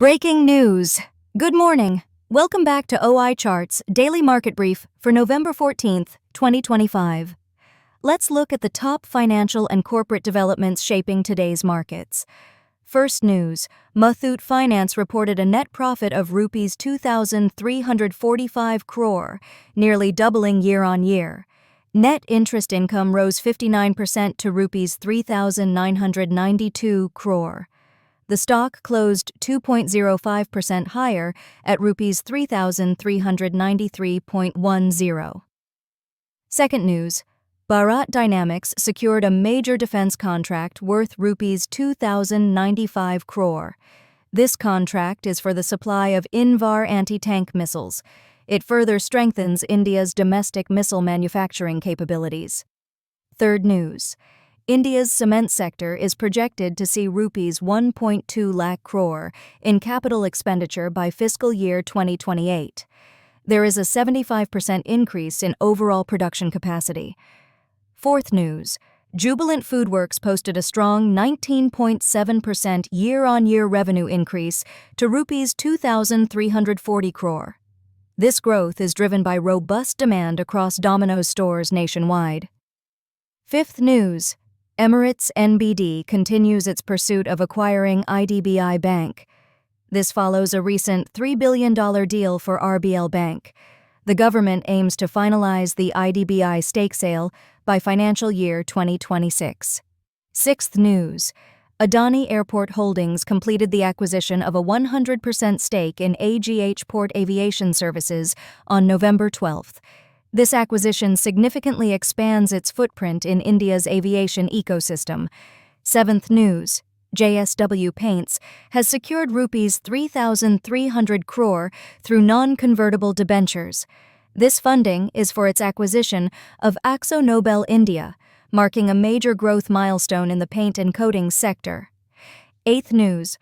Breaking news. Good morning. Welcome back to OI Charts Daily Market Brief for November 14th, 2025. Let's look at the top financial and corporate developments shaping today's markets. First news, Muthoot Finance reported a net profit of Rs 2,345 crore, nearly doubling year-on-year. Net interest income rose 59% to Rs 3,992 crore. The stock closed 2.05% higher at Rs 3,393.10. Second news, Bharat Dynamics secured a major defense contract worth Rs 2,095 crore. This contract is for the supply of Invar anti-tank missiles. It further strengthens India's domestic missile manufacturing capabilities. Third news, India's cement sector is projected to see Rs 1.2 lakh crore in capital expenditure by fiscal year 2028. There is a 75% increase in overall production capacity. Fourth news, Jubilant FoodWorks posted a strong 19.7% year-on-year revenue increase to Rs 2,340 crore. This growth is driven by robust demand across Domino's stores nationwide. Fifth news, Emirates NBD continues its pursuit of acquiring IDBI Bank. This follows a recent $3 billion deal for RBL Bank. The government aims to finalize the IDBI stake sale by financial year 2026. Sixth news, Adani Airport Holdings completed the acquisition of a 100% stake in AGH Port Aviation Services on November 12th. This acquisition significantly expands its footprint in India's aviation ecosystem. Seventh news, JSW Paints has secured Rs 3,300 crore through non-convertible debentures. This funding is for its acquisition of Akzo Nobel India, marking a major growth milestone in the paint and coatings sector. Eighth news,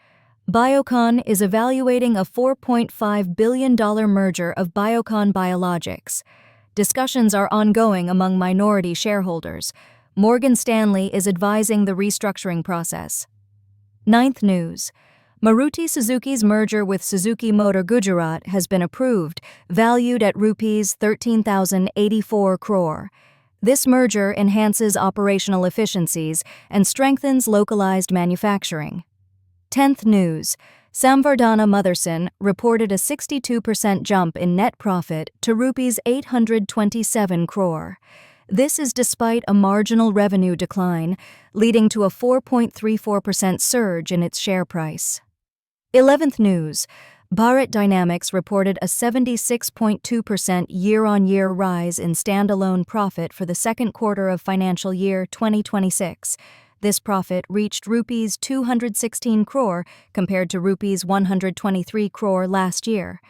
Biocon is evaluating a $4.5 billion merger of Biocon Biologics. Discussions are ongoing among minority shareholders. Morgan Stanley is advising the restructuring process. Ninth news, Maruti Suzuki's merger with Suzuki Motor Gujarat has been approved, valued at Rs 13,084 crore. This merger enhances operational efficiencies and strengthens localized manufacturing. Tenth news, Samvardhana Motherson reported a 62% jump in net profit to Rs 827 crore. This is despite a marginal revenue decline, leading to a 4.34% surge in its share price. 11th news, Bharat Dynamics reported a 76.2% year-on-year rise in standalone profit for the second quarter of financial year 2026. This profit reached Rs 216 crore compared to Rs 123 crore last year.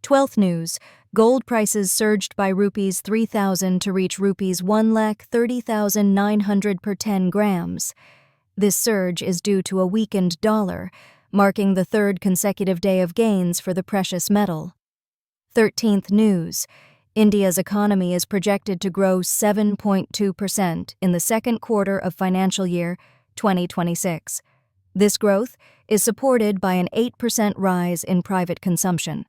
12th news, gold prices surged by Rs 3,000 to reach Rs 1,30,900 per 10 grams. This surge is due to a weakened dollar, marking the third consecutive day of gains for the precious metal. 13th news, India's economy is projected to grow 7.2% in the second quarter of financial year 2026. This growth is supported by an 8% rise in private consumption.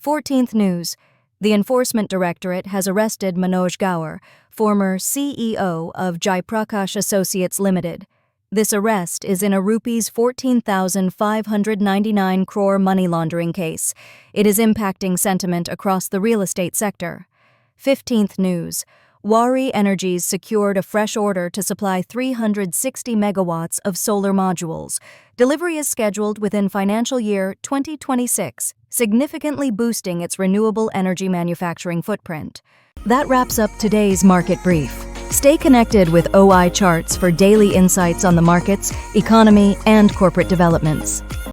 14th news, the Enforcement Directorate has arrested Manoj Gaur, former CEO of Jaiprakash Associates Limited. This arrest is in a Rs 14,599 crore money laundering case. It is impacting sentiment across the real estate sector. 15th news, Waaree Energies secured a fresh order to supply 360 megawatts of solar modules. Delivery is scheduled within financial year 2026, significantly boosting its renewable energy manufacturing footprint. That wraps up today's market brief. Stay connected with OI Charts for daily insights on the markets, economy, and corporate developments.